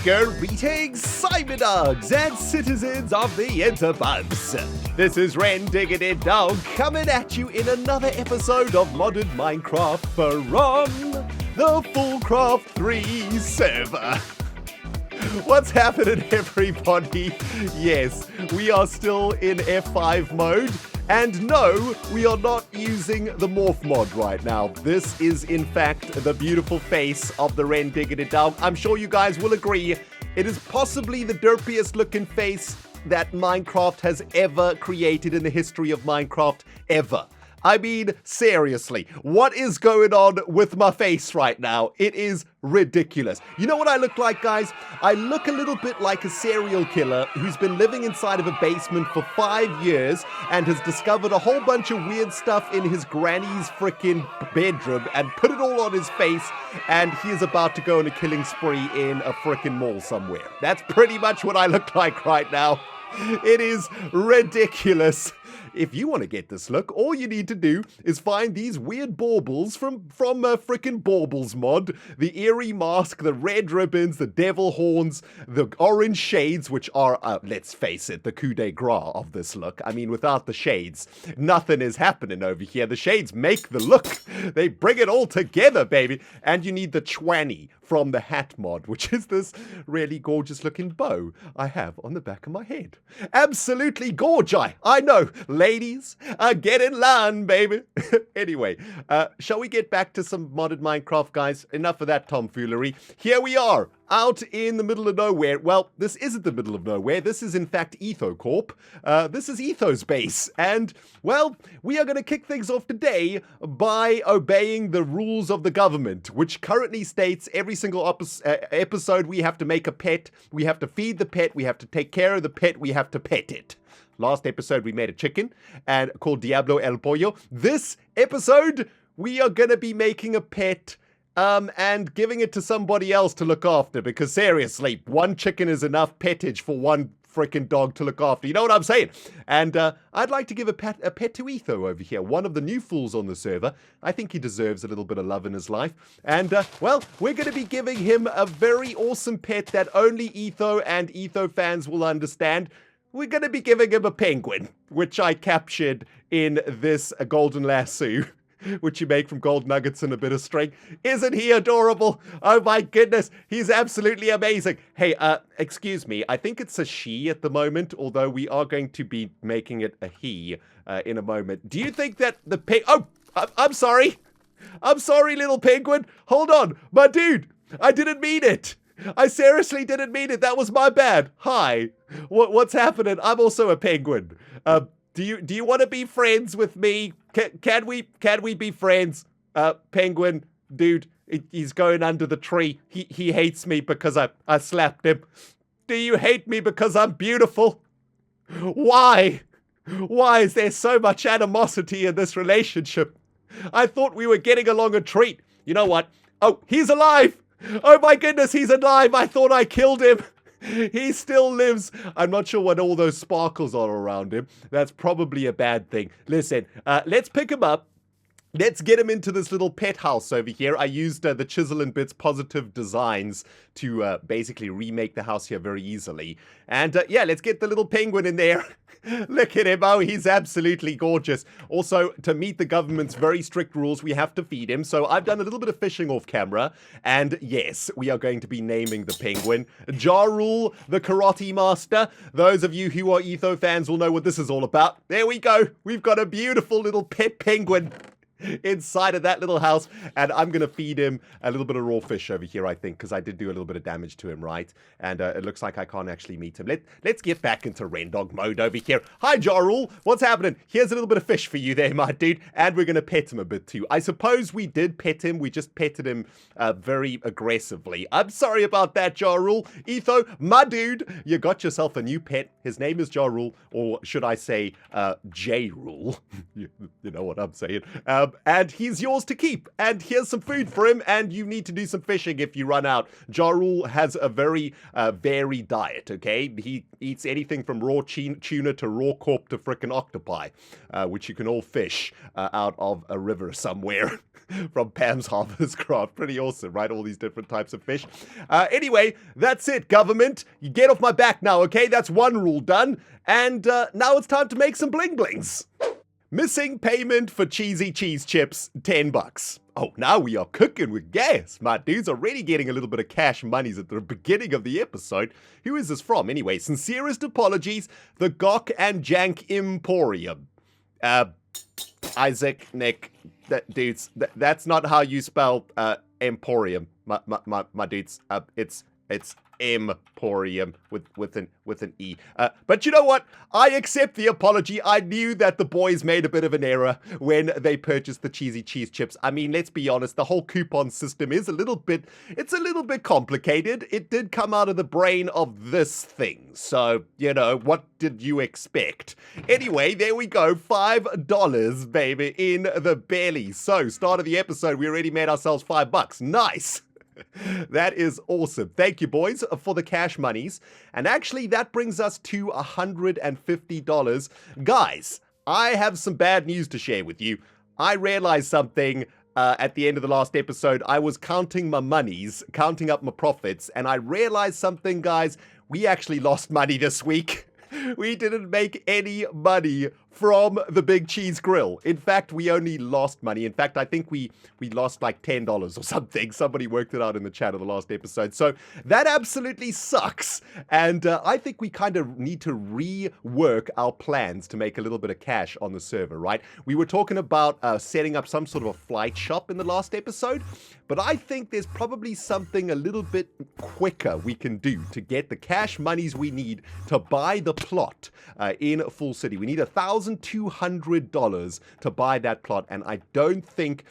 Greetings, cyberdogs and citizens of the interbubs. This is ReNDoG coming at you in another episode of Modded Minecraft from the FoolCraft 3 server. What's happening, everybody? Yes, we are still in F5 mode. And no, we are not using the morph mod right now. This is, in fact, the beautiful face of the ReNDoG. I'm sure you guys will agree, it is possibly the derpiest looking face that Minecraft has ever created in the history of Minecraft, ever. I mean, seriously, what is going on with my face right now? It is ridiculous. You know what I look like, guys? I look a little bit like a serial killer who's been living inside of a basement for 5 years and has discovered a whole bunch of weird stuff in his granny's freaking bedroom and put it all on his face, and he is about to go on a killing spree in a freaking mall somewhere. That's pretty much what I look like right now. It is ridiculous. If you want to get this look, all you need to do is find these weird baubles from frickin' Baubles mod. The eerie mask, the red ribbons, the devil horns, the orange shades, which are, let's face it, the coup de grace of this look. I mean, without the shades, nothing is happening over here. The shades make the look. They bring it all together, baby. And you need the chwanny from the hat mod, which is this really gorgeous looking bow I have on the back of my head. Absolutely gorgeous. I know. Ladies, get in line, baby. Anyway, shall we get back to some modded Minecraft, guys? Enough of that tomfoolery. Here we are, out in the middle of nowhere. Well, this isn't the middle of nowhere. This is, in fact, EthoCorp. This is Etho's base. And, well, we are going to kick things off today by obeying the rules of the government, which currently states every single episode we have to make a pet, we have to feed the pet, we have to take care of the pet, we have to pet it. Last episode, we made a chicken and called Diablo El Pollo. This episode, we are going to be making a pet and giving it to somebody else to look after. Because seriously, one chicken is enough pettage for one freaking dog to look after. You know what I'm saying? And I'd like to give a pet to Etho over here, one of the new fools on the server. I think he deserves a little bit of love in his life. And, well, we're going to be giving him a very awesome pet that only Etho and Etho fans will understand. We're going to be giving him a penguin, which I captured in this golden lasso, which you make from gold nuggets and a bit of string. Isn't he adorable? Oh my goodness, he's absolutely amazing. Hey, excuse me, I think it's a she at the moment, although we are going to be making it a he in a moment. Do you think that the Oh, I'm sorry. I'm sorry, little penguin. Hold on, my dude, I didn't mean it. I seriously didn't mean it. That was my bad. Hi. What's happening? I'm also a penguin. Do you want to be friends with me? Can we be friends? Penguin dude, he's going under the tree. He hates me because I slapped him. Do you hate me because I'm beautiful? Why? Why is there so much animosity in this relationship? I thought we were getting along a treat. You know what? Oh, he's alive. Oh my goodness, he's alive. I thought I killed him. He still lives. I'm not sure what all those sparkles are around him. That's probably a bad thing. Listen, let's pick him up. Let's get him into this little pet house over here. I used the Chisel and Bits Positive Designs to basically remake the house here very easily. And yeah, let's get the little penguin in there. Look at him. Oh, he's absolutely gorgeous. Also, to meet the government's very strict rules, we have to feed him. So I've done a little bit of fishing off camera. And yes, we are going to be naming the penguin Ja Rule, the Karate Master. Those of you who are Etho fans will know what this is all about. There we go. We've got a beautiful little pet penguin inside of that little house, and I'm gonna feed him a little bit of raw fish over here, I think, because I did do a little bit of damage to him, right? And it looks like I can't actually meet him. Let's get back into ReNDoG mode over here. Hi, Ja Rule, what's happening? Here's a little bit of fish for you there, my dude, and we're gonna pet him a bit too. I suppose we did pet him, we just petted him very aggressively. I'm sorry about that, Ja Rule. Etho, my dude, you got yourself a new pet. His name is Ja Rule, or should I say J Rule? You know what I'm saying. and he's yours to keep. And here's some food for him, and you need to do some fishing if you run out. Ja Rule has a very varied diet, okay? He eats anything from raw tuna to raw corp to frickin' octopi, which you can all fish out of a river somewhere. From Pam's Harvest Craft. Pretty awesome, right? All these different types of fish. Anyway, that's it, government. You get off my back now, okay? That's one rule done. And now it's time to make some bling blings. Missing payment for cheesy cheese chips, $10. Oh, now we are cooking with gas. My dude's already getting a little bit of cash monies at the beginning of the episode. Who is this from? Anyway, sincerest apologies, the Gok and Jank Emporium. Isaac, Nick, dudes, that's not how you spell Emporium. My dudes, it's Emporium with an E. But you know what? I accept the apology. I knew that the boys made a bit of an error when they purchased the cheesy cheese chips. I mean, let's be honest, the whole coupon system is a little bit complicated. It did come out of the brain of this thing. So, you know, what did you expect? Anyway, there we go. $5, baby, in the belly. So, start of the episode, we already made ourselves $5. Nice. That is awesome. Thank you, boys, for the cash monies. And actually, that brings us to $150. Guys, I have some bad news to share with you. I realized something at the end of the last episode. I was counting my monies, counting up my profits, and I realized something, guys. We actually lost money this week. We didn't make any money from the Big Cheese Grill. In fact, we only lost money. In fact, I think we lost like $10 or something. Somebody worked it out in the chat of the last episode. So that absolutely sucks. And I think we kind of need to rework our plans to make a little bit of cash on the server, right? We were talking about setting up some sort of a flight shop in the last episode. But I think there's probably something a little bit quicker we can do to get the cash monies we need to buy the plot in Full City. We need $1,200 to buy that plot, and I don't think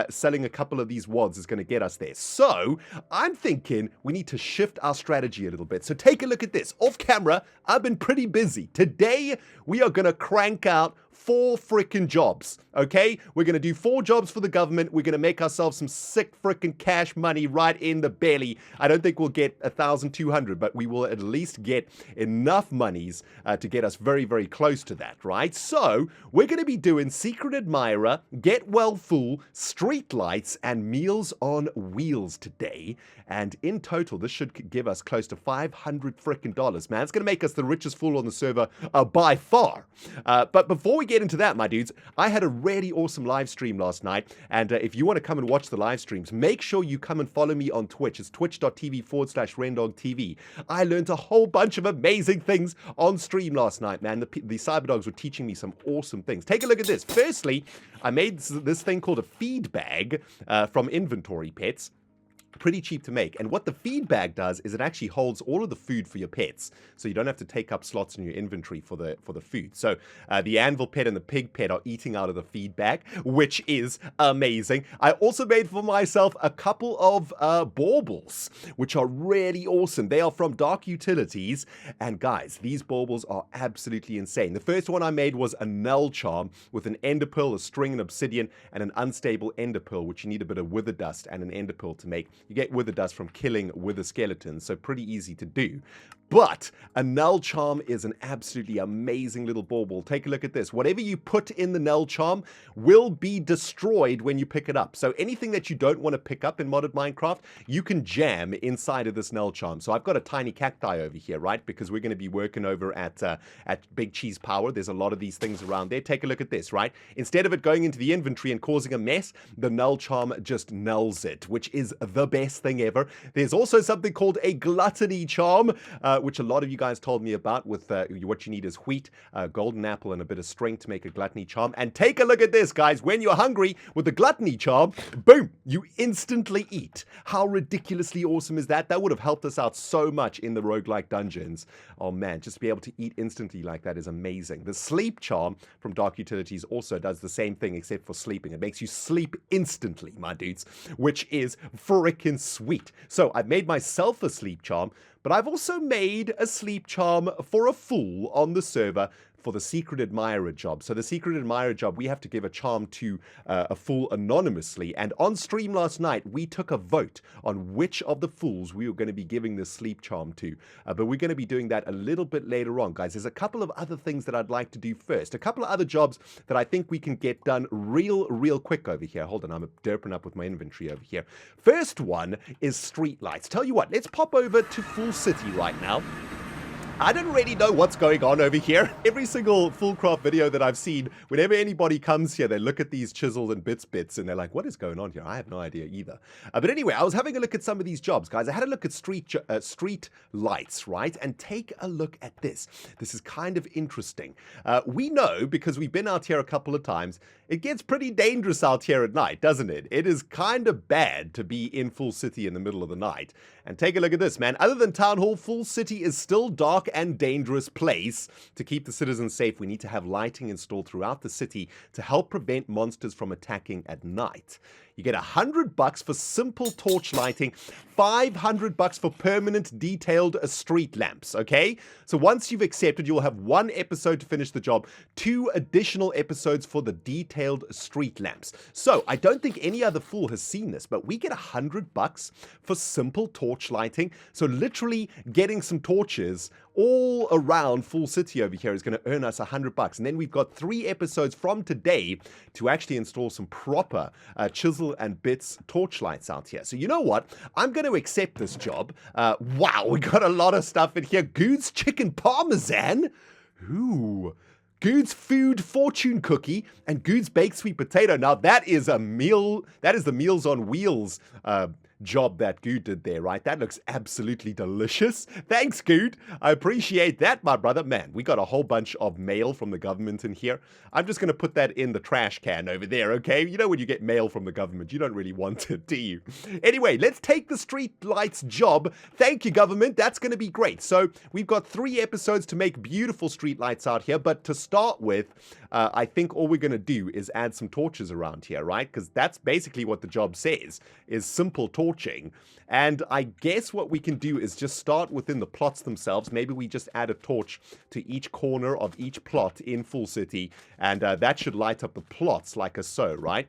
selling a couple of these wads is going to get us there. So I'm thinking we need to shift our strategy a little bit. So take a look at this. Off camera, I've been pretty busy. Today, we are going to crank out 4 freaking jobs, okay? We're going to do 4 jobs for the government. We're going to make ourselves some sick freaking cash money right in the belly. I don't think we'll get 1,200, but we will at least get enough monies to get us very, very close to that, right? So we're going to be doing Secret Admirer, Get Well Fool, Street Lights, and Meals on Wheels today. And in total, this should give us close to $500 freaking dollars, man. It's going to make us the richest fool on the server by far. But before we get into that, my dudes, I had a really awesome live stream last night. And if you want to come and watch the live streams, make sure you come and follow me on Twitch. It's twitch.tv/ReNDoG I learned a whole bunch of amazing things on stream last night, man. The Cyberdogs were teaching me some awesome things. Take a look at this. Firstly, I made this thing called a feed bag from Inventory Pets. Pretty cheap to make. And what the feed bag does is it actually holds all of the food for your pets, so you don't have to take up slots in your inventory for the food. So the anvil pet and the pig pet are eating out of the feed bag, which is amazing. I also made for myself a couple of baubles, which are really awesome. They are from Dark Utilities, and guys, these baubles are absolutely insane. The first one I made was a null charm with an ender pearl, a string, an obsidian, and an unstable ender pearl, which you need a bit of wither dust and an ender pearl to make. You get wither dust from killing wither skeletons, so pretty easy to do. But a null charm is an absolutely amazing little bauble. Take a look at this. Whatever you put in the null charm will be destroyed when you pick it up. So anything that you don't want to pick up in modded Minecraft, you can jam inside of this null charm. So I've got a tiny cacti over here, right? Because we're going to be working over at Big Cheese Power. There's a lot of these things around there. Take a look at this, right? Instead of it going into the inventory and causing a mess, the null charm just nulls it, which is the best thing ever. There's also something called a gluttony charm, which a lot of you guys told me about. With what you need is wheat, golden apple, and a bit of string to make a gluttony charm. And take a look at this, guys. When you're hungry with the gluttony charm, boom, you instantly eat. How ridiculously awesome is that? That would have helped us out so much in the roguelike dungeons. Oh man, just to be able to eat instantly like that is amazing. The sleep charm from Dark Utilities also does the same thing except for sleeping. It makes you sleep instantly, my dudes, which is freaking sweet. So I've made myself a sleep charm, but I've also made a sleep charm for a fool on the server for the Secret Admirer job. So the Secret Admirer job, we have to give a charm to a fool anonymously. And on stream last night, we took a vote on which of the fools we were going to be giving this sleep charm to. But we're going to be doing that a little bit later on, guys. There's a couple of other things that I'd like to do first. A couple of other jobs that I think we can get done real quick over here. Hold on, I'm derping up with my inventory over here. First one is street lights. Tell you what, let's pop over to Fool City right now. I don't really know what's going on over here. Every single FoolCraft video that I've seen, whenever anybody comes here, they look at these chisels and bits, and they're like, what is going on here? I have no idea either. But anyway, I was having a look at some of these jobs, guys. I had a look at street lights, right? And take a look at this. This is kind of interesting. We know, because we've been out here a couple of times, it gets pretty dangerous out here at night, doesn't it? It is kind of bad to be in Fool City in the middle of the night. And take a look at this, man. Other than Town Hall, Fool City is still dark and dangerous place. To keep the citizens safe, we need to have lighting installed throughout the city to help prevent monsters from attacking at night. You get $100 for simple torch lighting, $500 for permanent detailed street lamps, okay? So once you've accepted, you'll have 1 episode to finish the job, 2 additional episodes for the detailed street lamps. So I don't think any other fool has seen this, but we get $100 for simple torch lighting. So literally getting some torches all around Fool City over here is going to earn us $100. And then we've got 3 episodes from today to actually install some proper chisel and bits torch lights out here. So you know what? I'm going to accept this job. Wow, we got a lot of stuff in here. Good's chicken parmesan. Ooh. Good's food fortune cookie and Good's baked sweet potato. Now that is a meal. That is the Meals on Wheels job that Good did there, right? That looks absolutely delicious. Thanks, Good. I appreciate that, my brother. Man, we got a whole bunch of mail from the government in here. I'm just going to put that in the trash can over there, okay? You know when you get mail from the government, you don't really want it, do you? Anyway, let's take the street lights job. Thank you, government. That's going to be great. So we've got 3 episodes to make beautiful street lights out here, but to start with, I think all we're going to do is add some torches around here, right? Because that's basically what the job says, is simple torching. And I guess what we can do is just start within the plots themselves. Maybe we just add a torch to each corner of each plot in Fool City, and that should light up the plots like so, right?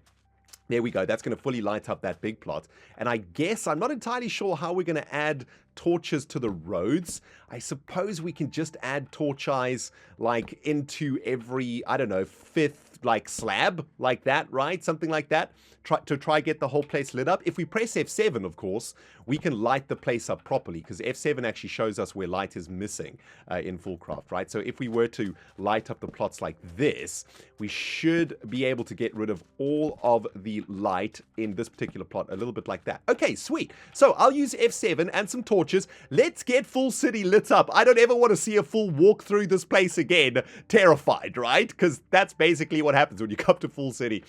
There we go. That's going to fully light up that big plot. And I guess I'm not entirely sure how we're going to add torches to the roads. I suppose we can just add torch eyes like into every, I don't know, 5th like slab like that, right? Something like that. Try get the whole place lit up. If we press F7, of course, we can light the place up properly, because F7 actually shows us where light is missing in FoolCraft, right? So if we were to light up the plots like this, we should be able to get rid of all of the light in this particular plot, a little bit like that. Okay, sweet. So I'll use F7 and some torches. Let's get Fool City lit up. I don't ever want to see a fool walk through this place again terrified, right? Because that's basically what happens when you come to Fool City.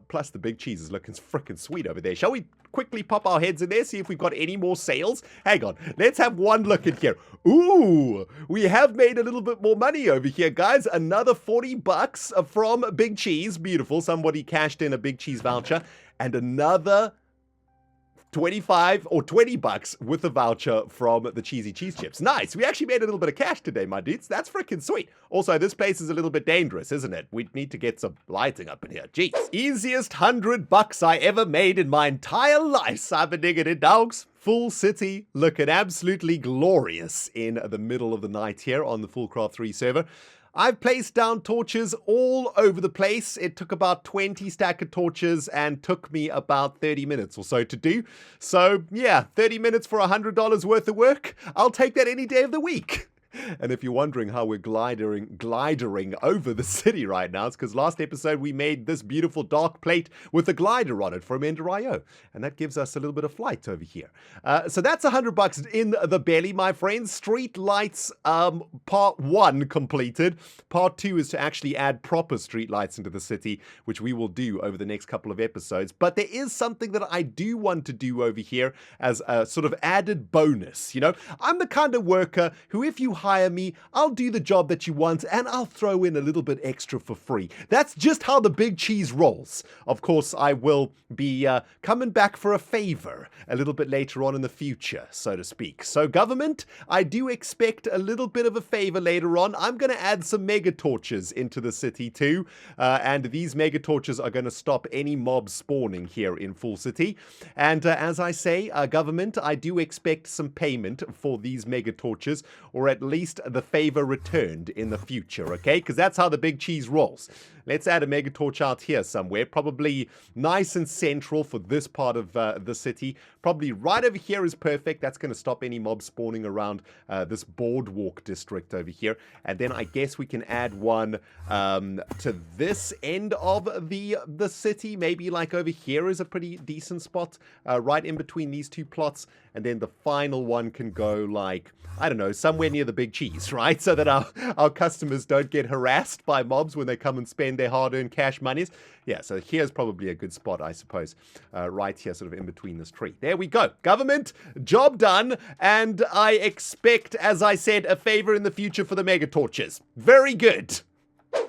Plus the big cheese is looking freaking sweet over there. Shall we quickly pop our heads in there, see if we've got any more sales? Hang on, let's have one look in here. Ooh, we have made a little bit more money over here, guys. Another $40 from Big Cheese. Beautiful. Somebody cashed in a Big Cheese voucher. And another 25 or $20 with a voucher from the Cheesy Cheese Chips. Nice. We actually made a little bit of cash today, my dudes. That's freaking sweet. Also, this place is a little bit dangerous, isn't it? We need to get some lighting up in here. Jeez. Easiest $100 I ever made in my entire life. Cyber dogs. Fool City looking absolutely glorious in the middle of the night here on the FoolCraft 3 server. I've placed down torches all over the place. It took about 20 stack of torches and took me about 30 minutes or so to do. So yeah, 30 minutes for $100 worth of work. I'll take that any day of the week. And if you're wondering how we're glidering over the city right now, it's because last episode we made this beautiful dark plate with a glider on it from Ender.io, and that gives us a little bit of flight over here. So that's $100 in the belly, my friends. Street lights part 1 completed. Part 2 is to actually add proper street lights into the city, which we will do over the next couple of episodes. But there is something that I do want to do over here as a sort of added bonus. You know, I'm the kind of worker who, if you hire me, I'll do the job that you want, and I'll throw in a little bit extra for free. That's just how the big cheese rolls. Of course, I will be coming back for a favor a little bit later on in the future, so to speak. So government, I do expect a little bit of a favor later on. I'm going to add some mega torches into the city too, and these mega torches are going to stop any mobs spawning here in Full City. And as I say, government, I do expect some payment for these mega torches, or at least the favor returned in the future, okay? Because that's how the big cheese rolls. Let's add a mega torch out here somewhere, probably nice and central for this part of the city. Probably right over here is perfect. That's going to stop any mobs spawning around this boardwalk district over here. And then I guess we can add one to this end of the city. Maybe like over here is a pretty decent spot, right in between these two plots. And then the final one can go like, I don't know, somewhere near the big cheese, right? So that our customers don't get harassed by mobs when they come and spend their hard-earned cash monies. Yeah, so here's probably a good spot, I suppose, right here, sort of in between this tree. There we go. Government, job done. And I expect, as I said, a favor in the future for the mega torches. Very good.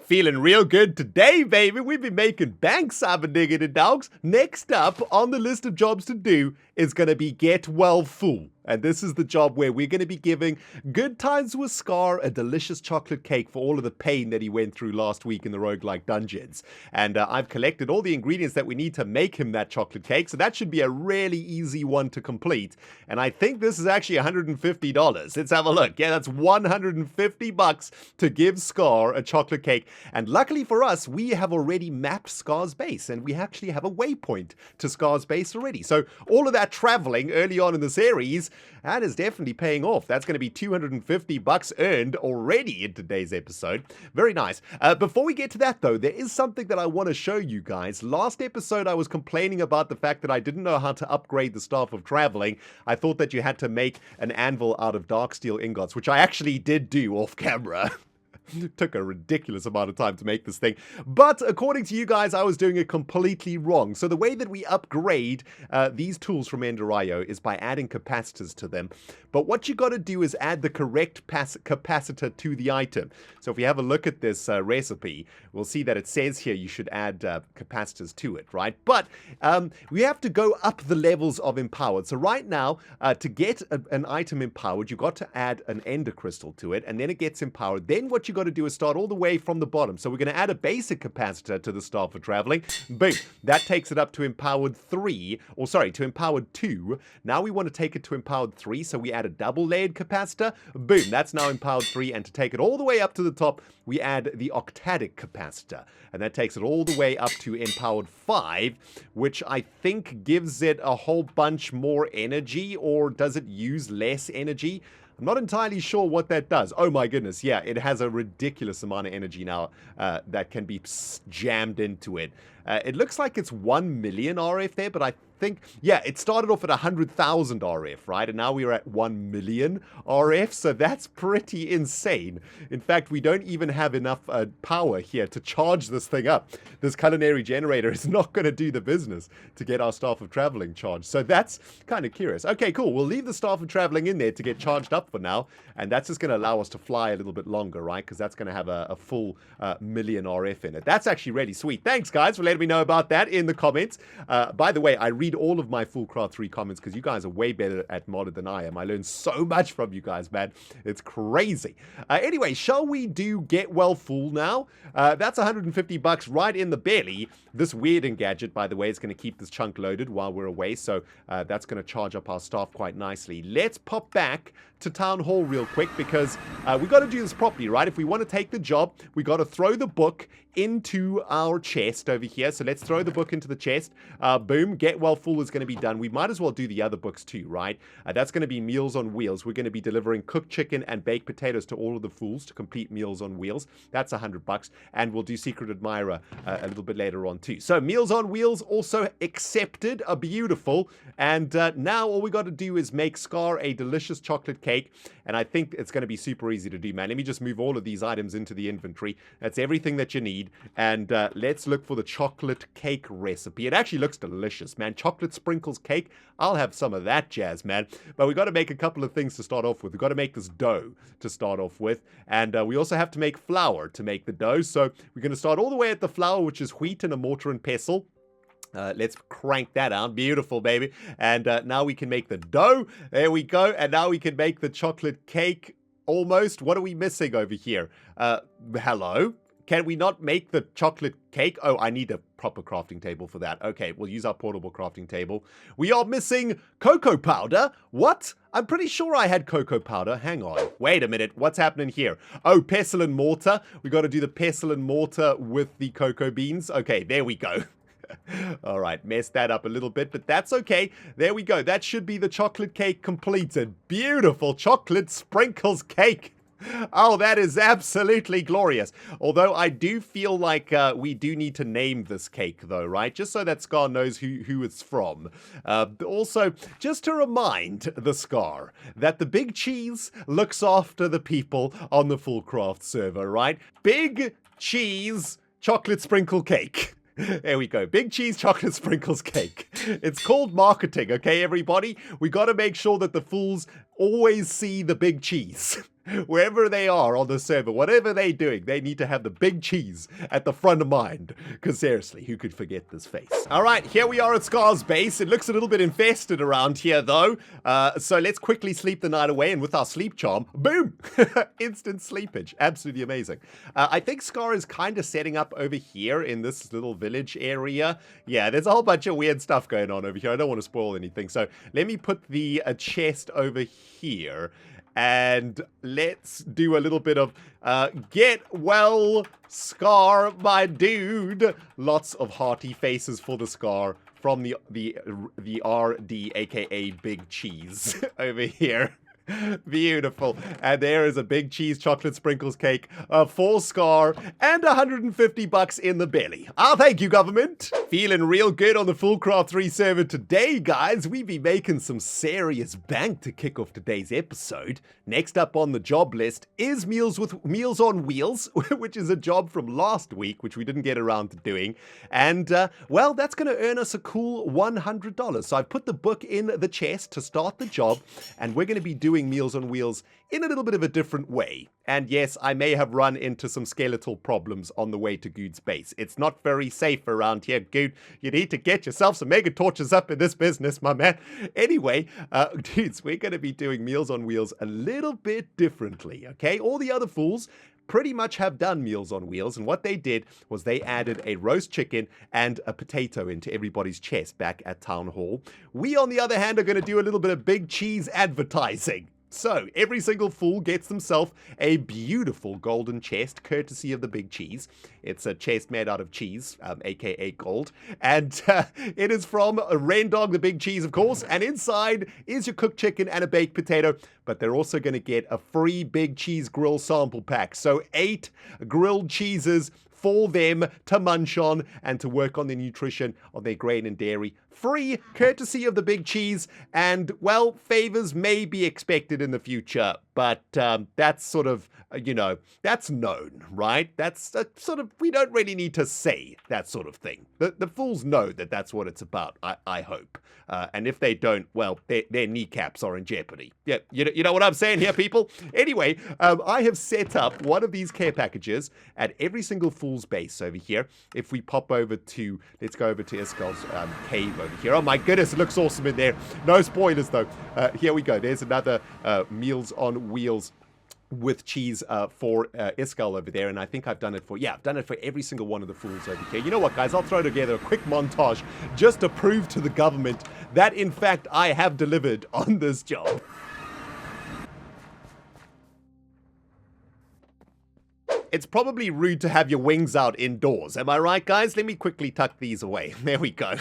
Feeling real good today, baby. We've been making bank, cyber diggity dogs. Next up on the list of jobs to do is going to be Get Well Fool. And this is the job where we're going to be giving Good Times with Skaar a delicious chocolate cake for all of the pain that he went through last week in the roguelike dungeons. And I've collected all the ingredients that we need to make him that chocolate cake, so that should be a really easy one to complete. And I think this is actually $150. Let's have a look. Yeah, that's $150 to give Skaar a chocolate cake. And luckily for us, we have already mapped Skaar's base, and we actually have a waypoint to Skaar's base already. So all of that traveling early on in the series, that is definitely paying off. That's going to be $250 earned already in today's episode. Very nice. Before we get to that, though, there is something that I want to show you guys. Last episode, I was complaining about the fact that I didn't know how to upgrade the Staff of Traveling. I thought that you had to make an anvil out of dark steel ingots, which I actually did do off camera. Took a ridiculous amount of time to make this thing. But according to you guys, I was doing it completely wrong. So the way that we upgrade these tools from Ender.io is by adding capacitors to them. But what you got to do is add the correct capacitor to the item. So if we have a look at this recipe, we'll see that it says here you should add capacitors to it, right? But we have to go up the levels of empowered. So right now, to get an item empowered, you've got to add an ender crystal to it, and then it gets empowered. Then what you got to do is start all the way from the bottom. So we're going to add a basic capacitor to the Staff for Traveling. Boom. That takes it up to empowered 3, or sorry, to empowered 2. Now we want to take it to empowered 3, so we add a double layered capacitor. Boom. That's now empowered 3, and to take it all the way up to the top, we add the octadic capacitor, and that takes it all the way up to empowered 5, which I think gives it a whole bunch more energy, or does it use less energy? I'm not entirely sure what that does. Oh my goodness, yeah, it has a ridiculous amount of energy now that can be jammed into it. It looks like it's 1 million RF there, but I think, yeah, it started off at 100,000 RF, right? And now we're at 1 million RF, so that's pretty insane. In fact, we don't even have enough power here to charge this thing up. This culinary generator is not going to do the business to get our Staff of Traveling charged. So that's kind of curious. Okay, cool. We'll leave the Staff of Traveling in there to get charged up for now, and that's just going to allow us to fly a little bit longer, right? Because that's going to have a full million RF in it. That's actually really sweet. Thanks, guys, for letting me know about that in the comments. By the way, I read all of my FoolCraft 3 comments because you guys are way better at modded than I am. I learned so much from you guys, man. It's crazy. Anyway, shall we do Get Well Fool now? That's $150 right in the belly. This weird gadget, by the way, is going to keep this chunk loaded while we're away, so that's going to charge up our staff quite nicely. Let's pop back to Town Hall real quick because we got to do this properly, right? If we want to take the job, we got to throw the book into our chest over here. So let's throw the book into the chest. Boom, Get Well Fool is going to be done. We might as well do the other books too, right? That's going to be Meals on Wheels. We're going to be delivering cooked chicken and baked potatoes to all of the fools to complete Meals on Wheels. That's $100. And we'll do Secret Admirer a little bit later on too. So Meals on Wheels also accepted, beautiful. And now all we got to do is make Skaar a delicious chocolate cake. And I think it's going to be super easy to do, man. Let me just move all of these items into the inventory. That's everything that you need. need. And let's look for the chocolate cake recipe. It actually looks delicious, man. Chocolate sprinkles cake. I'll have some of that jazz, man. But we got to make a couple of things to start off with. We've got to make this dough to start off with. And we also have to make flour to make the dough. So we're going to start all the way at the flour, which is wheat and a mortar and pestle. Let's crank that out. Beautiful, baby. And now we can make the dough. There we go. And now we can make the chocolate cake almost. What are we missing over here? Hello? Can we not make the chocolate cake? Oh, I need a proper crafting table for that. Okay, we'll use our portable crafting table. We are missing cocoa powder. What? I'm pretty sure I had cocoa powder. Hang on. Wait a minute. What's happening here? Oh, pestle and mortar. We got to do the pestle and mortar with the cocoa beans. Okay, there we go. All right, messed that up a little bit, but that's okay. There we go. That should be the chocolate cake completed. Beautiful chocolate sprinkles cake. Oh, that is absolutely glorious. Although I do feel like we do need to name this cake, though, right? Just so that Skaar knows who it's from. Also, just to remind the Skaar that the Big Cheese looks after the people on the FoolCraft server, right? Big Cheese chocolate sprinkle cake. There we go. Big cheese chocolate sprinkles cake. It's called marketing, okay, everybody? We got to make sure that the fools always see the big cheese. Wherever they are on the server, whatever they're doing, they need to have the big cheese at the front of mind. Because seriously, who could forget this face? All right, here we are at Skaar's base. It looks a little bit infested around here, though. So let's quickly sleep the night away. And with our sleep charm, boom! Instant sleepage. Absolutely amazing. I think Skaar is kind of setting up over here in this little village area. Yeah, there's a whole bunch of weird stuff going on over here. I don't want to spoil anything. So let me put the chest over here. And let's do a little bit of get well, Skaar, my dude. Lots of hearty faces for the Skaar from the RD, aka Big Cheese, over here. Beautiful. And there is a big cheese chocolate sprinkles cake for Skaar and $150 in the belly. Thank you, government. Feeling real good on the FoolCraft 3 server today, guys. We be making some serious bank to kick off today's episode. Next up on the job list is Meals on Wheels, which is a job from last week, which we didn't get around to doing. And, well, that's going to earn us a cool $100. So I've put the book in the chest to start the job, and we're going to be doing Meals on Wheels in a little bit of a different way. And yes, I may have run into some skeletal problems on the way to Good's base. It's not very safe around here, Good. You need to get yourself some mega torches up in this business, my man. Anyway, dudes, we're going to be doing Meals on Wheels a little bit differently, okay? All the other fools pretty much have done Meals on Wheels, and what they did was they added a roast chicken and a potato into everybody's chest back at Town Hall. We, on the other hand, are going to do a little bit of big cheese advertising. So, every single fool gets themselves a beautiful golden chest, courtesy of the Big Cheese. It's a chest made out of cheese, aka gold. And it is from ReNDoG, the Big Cheese, of course. And inside is your cooked chicken and a baked potato. But they're also going to get a free Big Cheese grill sample pack. So, 8 grilled cheeses for them to munch on and to work on their nutrition, on their grain and dairy. Free, courtesy of the Big Cheese, and, well, favors may be expected in the future, but that's sort of, that's known, right? That's sort of, we don't really need to say that sort of thing. The fools know that that's what it's about, I hope. And if they don't, well, their kneecaps are in jeopardy. Yeah, you know what I'm saying here, people? Anyway, I have set up one of these care packages at every single fool's base over here. If we pop over to, let's go over to Iskal's cave over here. Oh my goodness, it looks awesome in there. No spoilers though. Here we go. There's another Meals on Wheels with cheese for Iskal over there, and I think I've done it for every single one of the fools over here. You know what, guys? I'll throw together a quick montage just to prove to the government that, in fact, I have delivered on this job. It's probably rude to have your wings out indoors. Am I right, guys? Let me quickly tuck these away. There we go.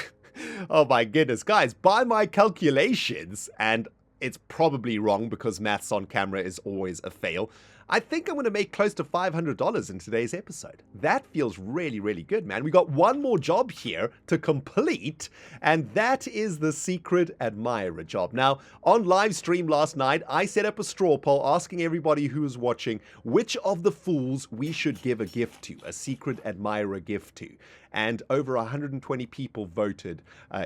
Oh my goodness, guys, by my calculations, and it's probably wrong because maths on camera is always a fail, I think I'm going to make close to $500 in today's episode. That feels really, really good, man. We got one more job here to complete, and that is the Secret Admirer job. Now, on live stream last night, I set up a straw poll asking everybody who was watching which of the fools we should give a gift to, a Secret Admirer gift to. And over 120 people voted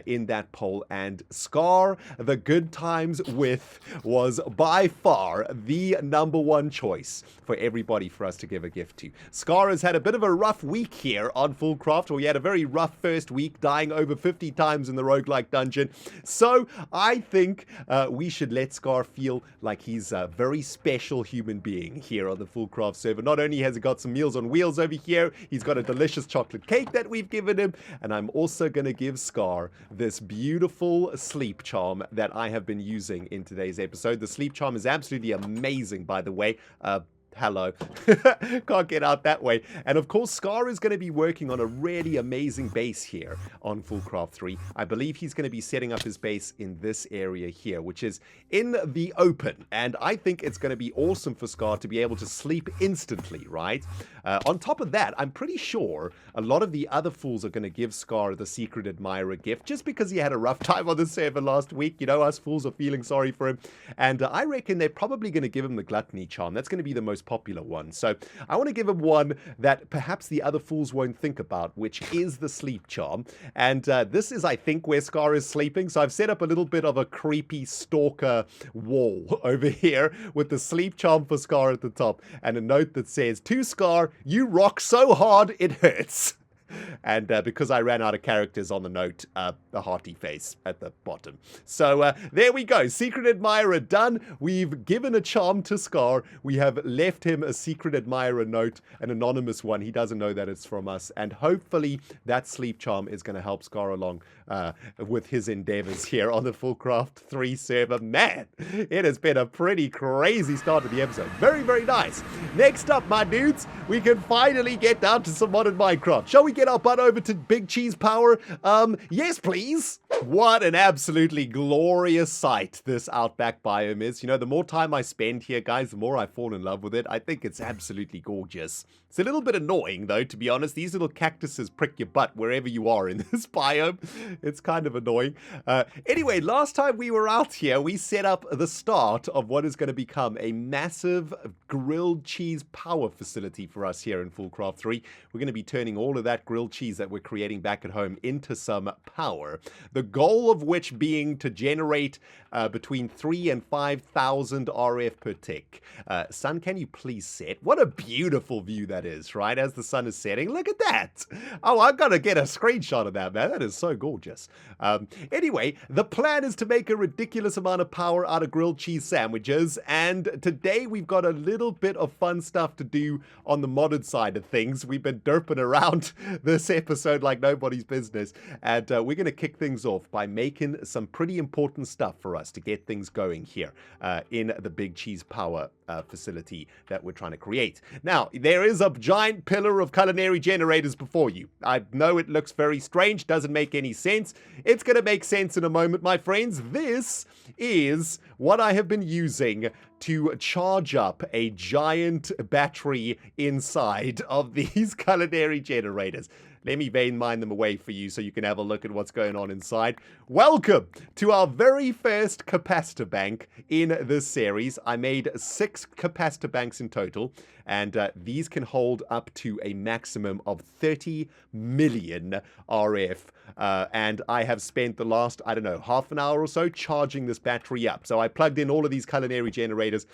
in that poll, and Skaar, the Good Times with, was by far the #1 choice for everybody for us to give a gift to. Skaar has had a bit of a rough week here on FoolCraft, where he had a very rough first week, dying over 50 times in the roguelike dungeon. So I think we should let Skaar feel like he's a very special human being here on the FoolCraft server. Not only has he got some Meals on Wheels over here, he's got a delicious chocolate cake that we've given him, and I'm also going to give Skaar this beautiful sleep charm that I have been using in today's episode. The sleep charm is absolutely amazing, by the way. Hello. Can't get out that way. And of course, Skaar is going to be working on a really amazing base here on FoolCraft 3. I believe he's going to be setting up his base in this area here, which is in the open. And I think it's going to be awesome for Skaar to be able to sleep instantly, right? On top of that, I'm pretty sure a lot of the other fools are going to give Skaar the Secret Admirer gift just because he had a rough time on the server last week. You know, us fools are feeling sorry for him. And I reckon they're probably going to give him the Gluttony charm. That's going to be the most popular one. So I want to give him one that perhaps the other fools won't think about, which is the sleep charm. And this is, I think, where Skaar is sleeping. So I've set up a little bit of a creepy stalker wall over here with the sleep charm for Skaar at the top and a note that says, "To Skaar, you rock so hard it hurts." And because I ran out of characters on the note, a hearty face at the bottom. So there we go. Secret Admirer done. We've given a charm to Skaar. We have left him a Secret Admirer note, an anonymous one. He doesn't know that it's from us. And hopefully that sleep charm is going to help Skaar along with his endeavors here on the FoolCraft 3 server. Man, it has been a pretty crazy start to the episode. Very, very nice. Next up, my dudes, we can finally get down to some modern Minecraft. Shall we get our butt over to Big Cheese Power? Yes, please. What an absolutely glorious sight this Outback biome is. You know, the more time I spend here, guys, the more I fall in love with it. I think it's absolutely gorgeous. It's a little bit annoying, though, to be honest. These little cactuses prick your butt wherever you are in this biome. It's kind of annoying. Anyway, last time we were out here, we set up the start of what is going to become a massive grilled cheese power facility for us here in FoolCraft 3. We're going to be turning all of that grilled cheese that we're creating back at home into some power. The goal of which being to generate between 3,000 and 5,000 RF per tick. Sun, can you please set? What a beautiful view that is, right? As the sun is setting. Look at that. Oh, I've got to get a screenshot of that, man. That is so gorgeous. Anyway, the plan is to make a ridiculous amount of power out of grilled cheese sandwiches. And today we've got a little bit of fun stuff to do on the modded side of things. We've been derping around this episode like nobody's business. And we're going to kick things off by making some pretty important stuff for us to get things going here in the Big Cheese Power facility that we're trying to create. Now, there is a giant pillar of culinary generators before you. I know it looks very strange, doesn't make any sense. It's going to make sense in a moment, my friends. This is what I have been using to charge up a giant battery inside of these culinary generators. Let me vein mine them away for you so you can have a look at what's going on inside. Welcome to our very first capacitor bank in this series. I made 6 capacitor banks in total, and these can hold up to a maximum of 30 million RF. And I have spent the last, I don't know, half an hour or so charging this battery up. So I plugged in all of these culinary generators,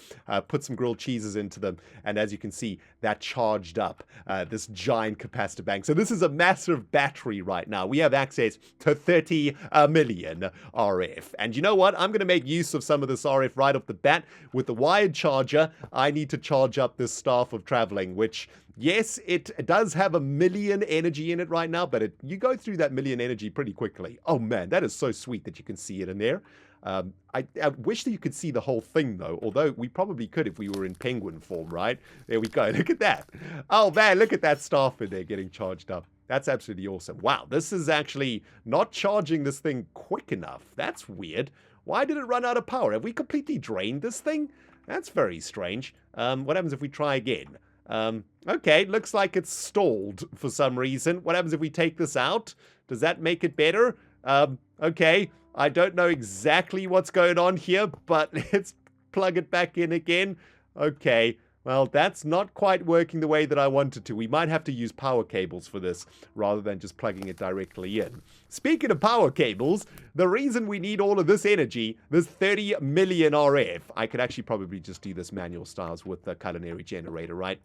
put some grilled cheeses into them, and as you can see, that charged up this giant capacitor bank. So this is a massive battery right now. We have access to 30 million RF. And you know what? I'm going to make use of some of this RF right off the bat. With the wired charger, I need to charge up this staff of traveling, which, yes, it does have 1 million energy in it right now, but you go through that 1 million energy pretty quickly. Oh man, that is so sweet that you can see it in there. I wish that you could see the whole thing, though, although we probably could if we were in penguin form, right? There we go. Look at that. Oh, man, look at that staff in there getting charged up. That's absolutely awesome. Wow, this is actually not charging this thing quick enough. That's weird. Why did it run out of power? Have we completely drained this thing? That's very strange. What happens if we try again? Okay, looks like it's stalled for some reason. What happens if we take this out? Does that make it better? Okay, I don't know exactly what's going on here, but let's plug it back in again. Okay, well, that's not quite working the way that I wanted to. We might have to use power cables for this rather than just plugging it directly in. Speaking of power cables, the reason we need all of this energy, this 30 million RF, I could actually probably just do this manual styles with the culinary generator, right?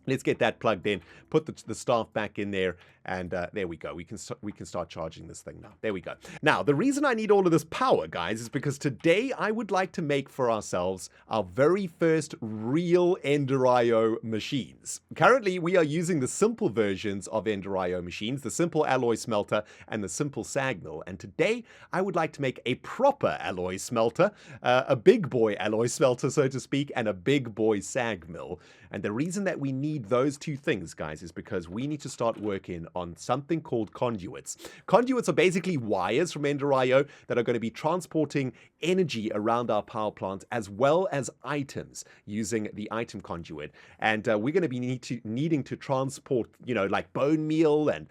Let's get that plugged in, put the staff back in there, and there we go. We can start charging this thing now. There we go. Now, the reason I need all of this power, guys, is because today I would like to make for ourselves our very first real Ender.io machines. Currently, we are using the simple versions of Ender.io machines, the simple alloy smelter and the simple sag mill. And today, I would like to make a proper alloy smelter, a big boy alloy smelter, so to speak, and a big boy sag mill. And the reason that we need those two things, guys, is because we need to start working on something called conduits. Conduits are basically wires from Ender.io that are going to be transporting energy around our power plant as well as items using the item conduit. And we're going to be needing to transport, you know, like bone meal and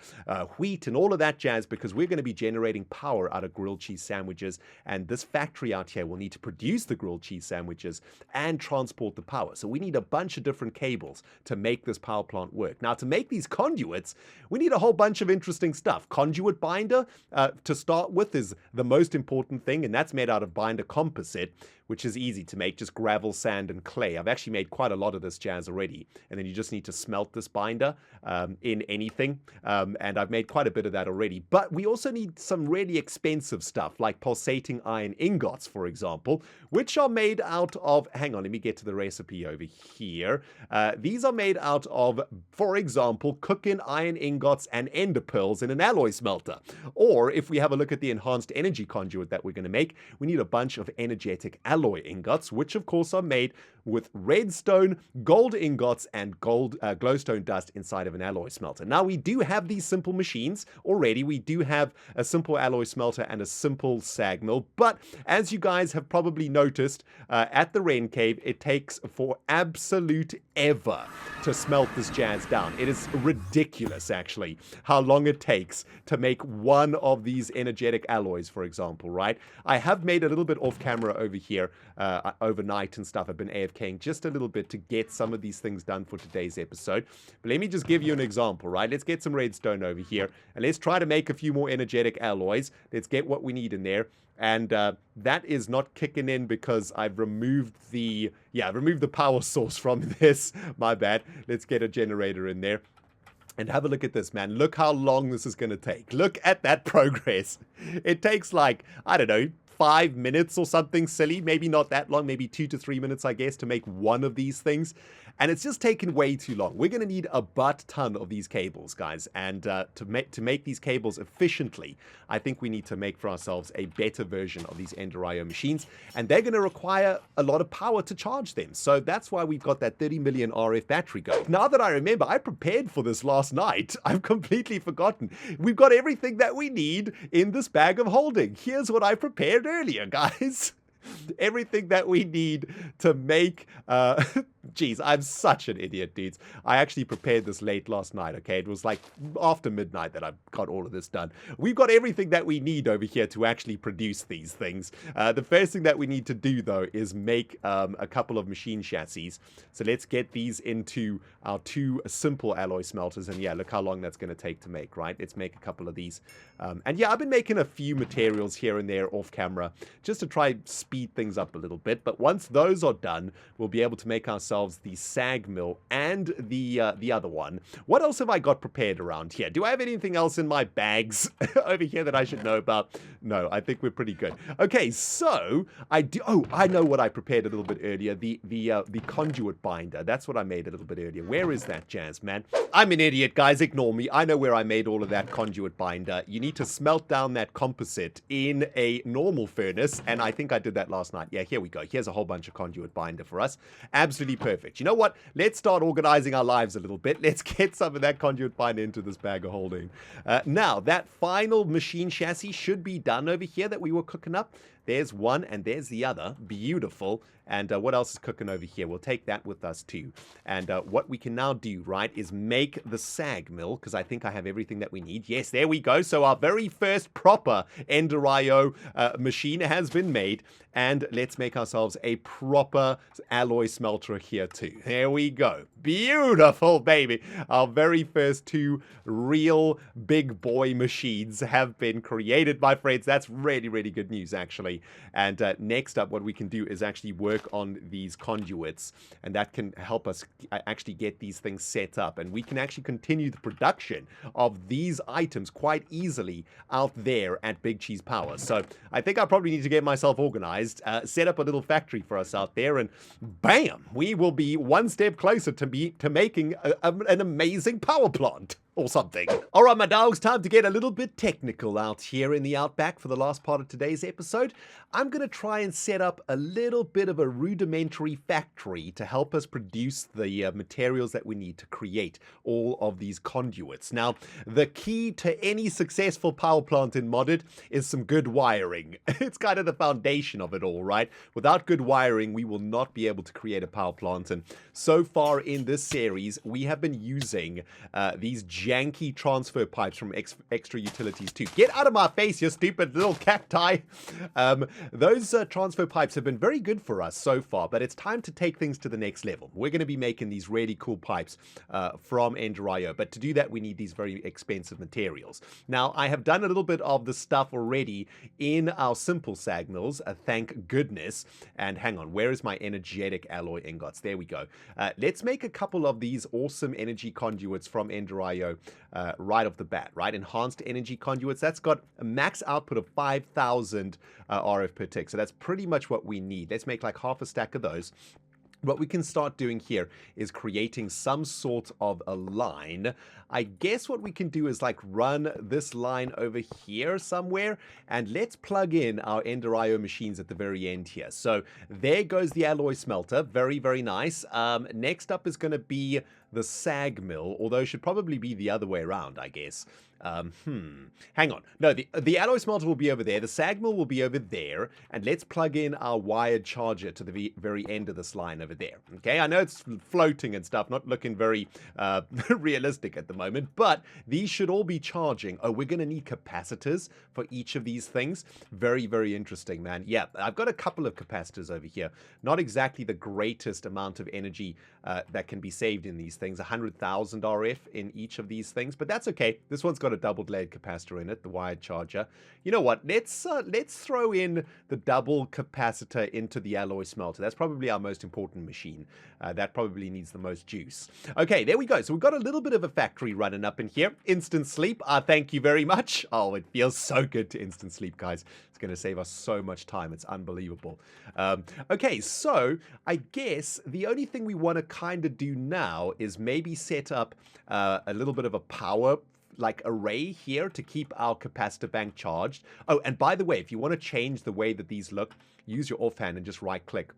wheat and all of that jazz, because we're going to be generating power out of grilled cheese sandwiches. And this factory out here will need to produce the grilled cheese sandwiches and transport the power. So we need a bunch of different cables to make this power plant work. Now, to make these conduits, we need a whole bunch of interesting stuff. Conduit binder, to start with, is the most important thing, and that's made out of binder composite, which is easy to make, just gravel, sand, and clay. I've actually made quite a lot of this jazz already, and then you just need to smelt this binder in anything, and I've made quite a bit of that already. But we also need some really expensive stuff, like pulsating iron ingots, for example, which are made out of, hang on, let me get to the recipe over here. These are made out of, for example, cooking iron ingots and ender pearls in an alloy smelter. Or if we have a look at the enhanced energy conduit that we're going to make, we need a bunch of energetic alloy ingots, which of course are made with redstone, gold ingots, and gold glowstone dust inside of an alloy smelter. Now, we do have these simple machines already. We do have a simple alloy smelter and a simple sag mill, but as you guys have probably noticed at the Ren Cave, it takes for absolute ever to smelt this jazz down. It is ridiculous, actually, how long it takes to make one of these energetic alloys, for example, right? I have made a little bit off camera over here overnight and stuff. I've been AFKing just a little bit to get some of these things done for today's episode. But let me just give you an example, right? Let's get some redstone over here, and let's try to make a few more energetic alloys. Let's get what we need in there. And that is not kicking in because I've removed the power source from this. My bad. Let's get a generator in there. And have a look at this, man. Look how long this is going to take. Look at that progress. It takes like, I don't know, 5 minutes or something silly. Maybe not that long, maybe 2 to 3 minutes, I guess, to make one of these things. And it's just taken way too long. We're going to need a butt ton of these cables, guys. And to make these cables efficiently, I think we need to make for ourselves a better version of these Ender.io machines. And they're going to require a lot of power to charge them. So that's why we've got that 30 million RF battery going. Now that I remember, I prepared for this last night. I've completely forgotten. We've got everything that we need in this bag of holding. Here's what I prepared earlier, guys. Everything that we need to make Jeez, I'm such an idiot, dudes. I actually prepared this late last night, okay? It was like after midnight that I got all of this done. We've got everything that we need over here to actually produce these things. The first thing that we need to do, though, is make a couple of machine chassis. So let's get these into our two simple alloy smelters. And yeah, look how long that's going to take to make, right? Let's make a couple of these. And yeah, I've been making a few materials here and there off camera just to try speed things up a little bit. But once those are done, we'll be able to make ourselves the sag mill and the other one. What else have I got prepared around here? Do I have anything else in my bags over here that I should know about? No, I think we're pretty good. Okay, so I know what I prepared a little bit earlier. The conduit binder. That's what I made a little bit earlier. Where is that, Jazz, man? I'm an idiot, guys. Ignore me. I know where I made all of that conduit binder. You need to smelt down that composite in a normal furnace, and I think I did that last night. Yeah, here we go. Here's a whole bunch of conduit binder for us. Absolutely perfect. You know what? Let's start organizing our lives a little bit. Let's get some of that conduit binder into this bag of holding. Now, that final machine chassis should be done over here that we were cooking up. There's one and there's the other. Beautiful. And what else is cooking over here? We'll take that with us too. And what we can now do, right, is make the sag mill, because I think I have everything that we need. Yes, there we go. So our very first proper Ender IO machine has been made. And let's make ourselves a proper alloy smelter here too. There we go. Beautiful, baby. Our very first 2 real big boy machines have been created, my friends. That's really, really good news, actually. And next up, what we can do is actually work on these conduits, and that can help us actually get these things set up. And we can actually continue the production of these items quite easily out there at Big Cheese Power. So I think I probably need to get myself organized, set up a little factory for us out there, and bam, we will be one step closer to making an amazing power plant. Or something. All right, my dogs, time to get a little bit technical out here in the Outback for the last part of today's episode. I'm going to try and set up a little bit of a rudimentary factory to help us produce the materials that we need to create all of these conduits. Now, the key to any successful power plant in Modded is some good wiring. It's kind of the foundation of it all, right? Without good wiring, we will not be able to create a power plant. And so far in this series, we have been using these janky transfer pipes from extra utilities too. Get out of my face, you stupid little cacti. Those transfer pipes have been very good for us so far, but it's time to take things to the next level. We're going to be making these really cool pipes from Ender IO, but to do that we need these very expensive materials. Now, I have done a little bit of the stuff already in our simple sag mills, thank goodness. And hang on, where is my energetic alloy ingots? There we go. Let's make a couple of these awesome energy conduits from Ender IO right off the bat, right? Enhanced energy conduits. That's got a max output of 5,000 RF per tick. So that's pretty much what we need. Let's make like half a stack of those. What we can start doing here is creating some sort of a line. I guess what we can do is like run this line over here somewhere, and let's plug in our Ender IO machines at the very end here. So there goes the alloy smelter. Very, very nice. Next up is going to be the sag mill, although it should probably be the other way around, I guess. Hang on. No, the alloy smelter will be over there. The sag mill will be over there. And let's plug in our wired charger to the very end of this line over there. Okay, I know it's floating and stuff, not looking very realistic at the moment, but these should all be charging. Oh, we're going to need capacitors for each of these things. Very, very interesting, man. Yeah, I've got a couple of capacitors over here. Not exactly the greatest amount of energy that can be saved in these things. 100,000 RF in each of these things, but that's okay. This one's got a double layered capacitor in it, the wired charger. You know what? Let's throw in the double capacitor into the alloy smelter. That's probably our most important machine. That probably needs the most juice. Okay, there we go. So we've got a little bit of a factory running up in here. Instant sleep. Thank you very much. Oh, it feels so good to instant sleep, guys. It's going to save us so much time. It's unbelievable. Okay, so I guess the only thing we want to kind of do now is maybe set up a little bit of a power like array here to keep our capacitor bank charged. Oh, and by the way, if you want to change the way that these look, use your offhand and just right click.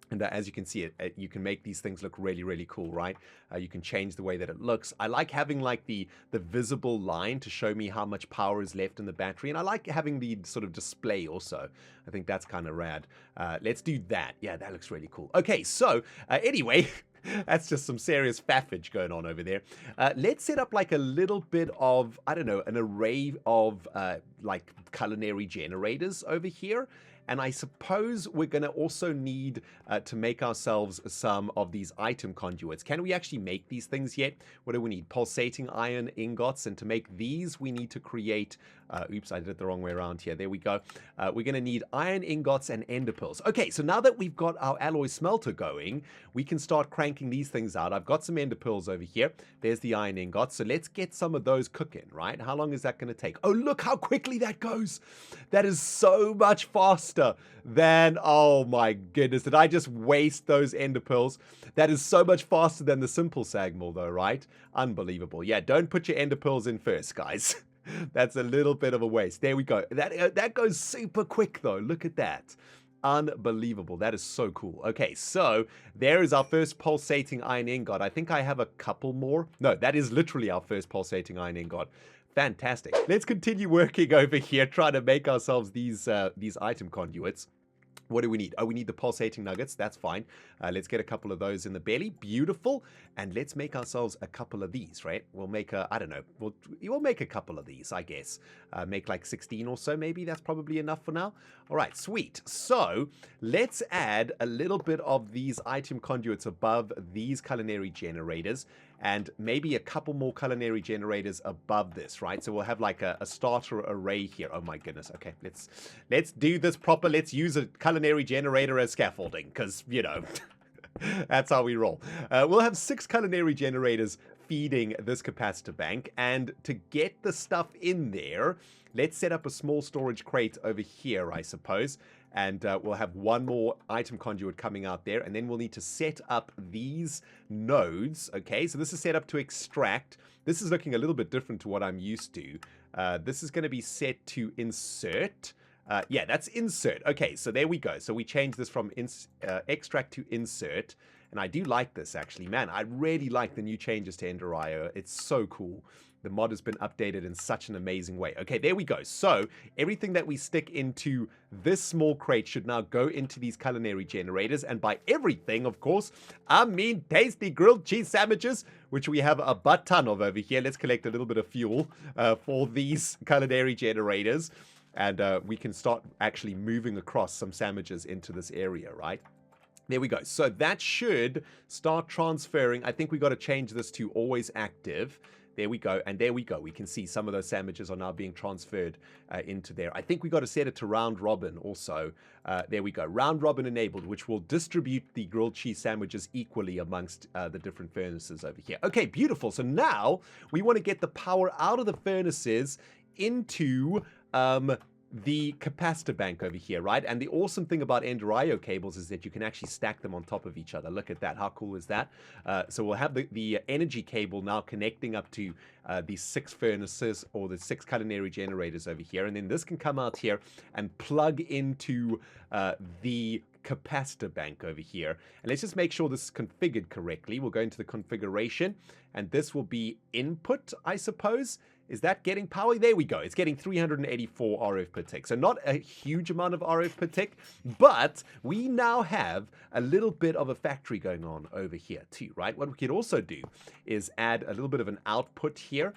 And as you can see, you can make these things look really, really cool, right? You can change the way that it looks. I like having like the visible line to show me how much power is left in the battery. And I like having the sort of display also. I think that's kind of rad. Let's do that. Yeah, that looks really cool. Okay, so anyway... That's just some serious faffage going on over there. Let's set up like a little bit of, I don't know, an array of like culinary generators over here. And I suppose we're going to also need to make ourselves some of these item conduits. Can we actually make these things yet? What do we need? Pulsating iron ingots. And to make these, we need to create... oops, I did it the wrong way around here. There we go. We're going to need iron ingots and ender pearls. Okay, so now that we've got our alloy smelter going, we can start cranking these things out. I've got some ender pearls over here. There's the iron ingots. So let's get some of those cooking, right? How long is that going to take? Oh, look how quickly that goes. That is so much faster than, oh my goodness, did I just waste those ender pearls? That is so much faster than the simple sag mill though, right? Unbelievable. Yeah, don't put your ender pearls in first, guys. That's a little bit of a waste. There we go. That goes super quick though. Look at that. Unbelievable. That is so cool. Okay, so there is our first pulsating iron ingot. I think I have a couple more. No, that is literally our first pulsating iron ingot. Fantastic. Let's continue working over here, trying to make ourselves these item conduits. What do we need? Oh, we need the pulsating nuggets. That's fine. Let's get a couple of those in the belly. Beautiful. And let's make ourselves a couple of these, right? We'll make I don't know. We'll make a couple of these, I guess. Make like 16 or so, maybe. That's probably enough for now. All right, sweet. So let's add a little bit of these item conduits above these culinary generators, and maybe a couple more culinary generators above this, right? So we'll have like a starter array here. Oh my goodness. Okay, let's do this proper. Let's use a culinary generator as scaffolding, because, you know, that's how we roll. We'll have 6 culinary generators feeding this capacitor bank, and to get the stuff in there, let's set up a small storage crate over here, I suppose. And we'll have one more item conduit coming out there, and then we'll need to set up these nodes. Okay, so this is set up to extract. This is looking a little bit different to what I'm used to. This is going to be set to insert. Yeah, that's insert. Okay, so there we go. So we change this from extract to insert. And I do like this, actually. Man, I really like the new changes to Ender.io. It's so cool. The mod has been updated in such an amazing way. Okay, there we go. So everything that we stick into this small crate should now go into these culinary generators. And by everything, of course, I mean tasty grilled cheese sandwiches, which we have a butt ton of over here. Let's collect a little bit of fuel for these culinary generators. And we can start actually moving across some sandwiches into this area, right? There we go. So that should start transferring. I think we got to change this to always active. There we go. And there we go. We can see some of those sandwiches are now being transferred into there. I think we got to set it to round robin also. There we go. Round robin enabled, which will distribute the grilled cheese sandwiches equally amongst the different furnaces over here. Okay, beautiful. So now we want to get the power out of the furnaces into the capacitor bank over here, right? And the awesome thing about Ender.io cables is that you can actually stack them on top of each other. Look at that. How cool is that? So we'll have the energy cable now connecting up to these 6 furnaces, or the 6 culinary generators over here. And then this can come out here and plug into the capacitor bank over here. And let's just make sure this is configured correctly. We'll go into the configuration, and this will be input, I suppose. Is that getting power? There we go. It's getting 384 RF per tick. So not a huge amount of RF per tick, but we now have a little bit of a factory going on over here too, right? What we could also do is add a little bit of an output here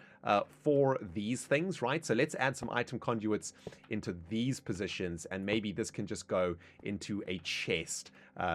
for these things, right? So let's add some item conduits into these positions, and maybe this can just go into a chest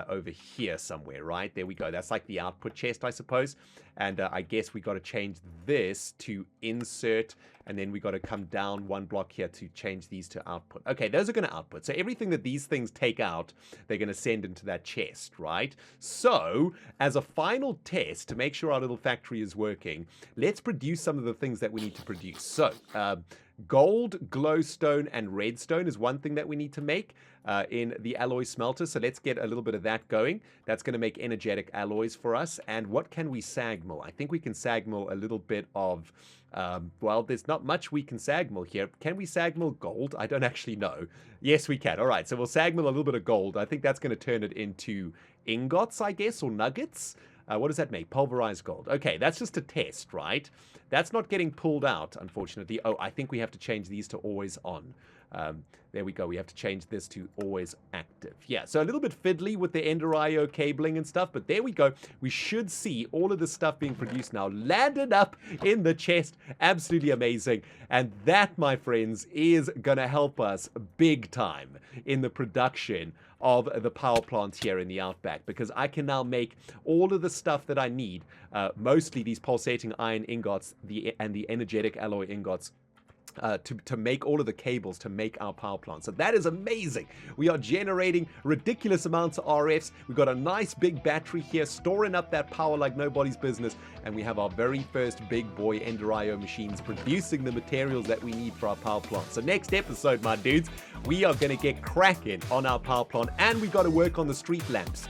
over here somewhere, right? There we go. That's like the output chest, I suppose. And I guess we got to change this to insert, and then we got to come down one block here to change these to output. Okay, those are going to output. So everything that these things take out, they're going to send into that chest, right? So as a final test to make sure our little factory is working, let's produce some of the things that we need to produce. So gold, glowstone, and redstone is one thing that we need to make in the alloy smelter. So let's get a little bit of that going. That's going to make energetic alloys for us. And what can we sag mill? I think we can sag mill a little bit of, well, there's not much we can sag mill here. Can we sag mill gold? I don't actually know. Yes, we can. All right, so we'll sag mill a little bit of gold. I think that's going to turn it into ingots, I guess, or nuggets. What does that make? Pulverized gold. Okay, that's just a test, right? That's not getting pulled out, unfortunately. Oh, I think we have to change these to always on. There we go. We have to change this to always active. Yeah, so a little bit fiddly with the Ender.io cabling and stuff, but there we go. We should see all of this stuff being produced now, landed up in the chest. Absolutely amazing. And that, my friends, is going to help us big time in the production of the power plant here in the Outback, because I can now make all of the stuff that I need, mostly these pulsating iron ingots and the energetic alloy ingots, to make all of the cables to make our power plant. So that is amazing. We are generating ridiculous amounts of RFs. We've got a nice big battery here storing up that power like nobody's business, and we have our very first big boy Ender.io machines producing the materials that we need for our power plant. So next episode, my dudes, we are going to get cracking on our power plant, and we got to work on the street lamps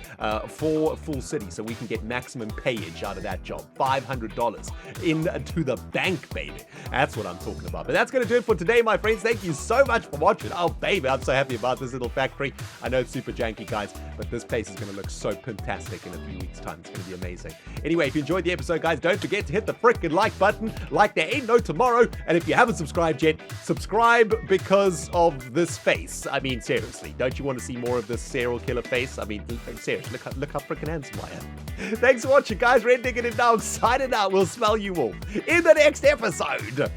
for Full City so we can get maximum payage out of that job. $500 into the bank, baby. That's what I'm talking about. But that's that's going to do it for today, my friends. Thank you so much for watching. Oh, baby, I'm so happy about this little factory. I know it's super janky, guys, but this place is going to look so fantastic in a few weeks' time. It's going to be amazing. Anyway, if you enjoyed the episode, guys, don't forget to hit the frickin' like button, like there ain't no tomorrow. And if you haven't subscribed yet, subscribe because of this face. I mean, seriously, don't you want to see more of this serial killer face? I mean, seriously, look how frickin' handsome I am. Thanks for watching, guys. ReNDoG and Dog signing out. We'll smell you all in the next episode.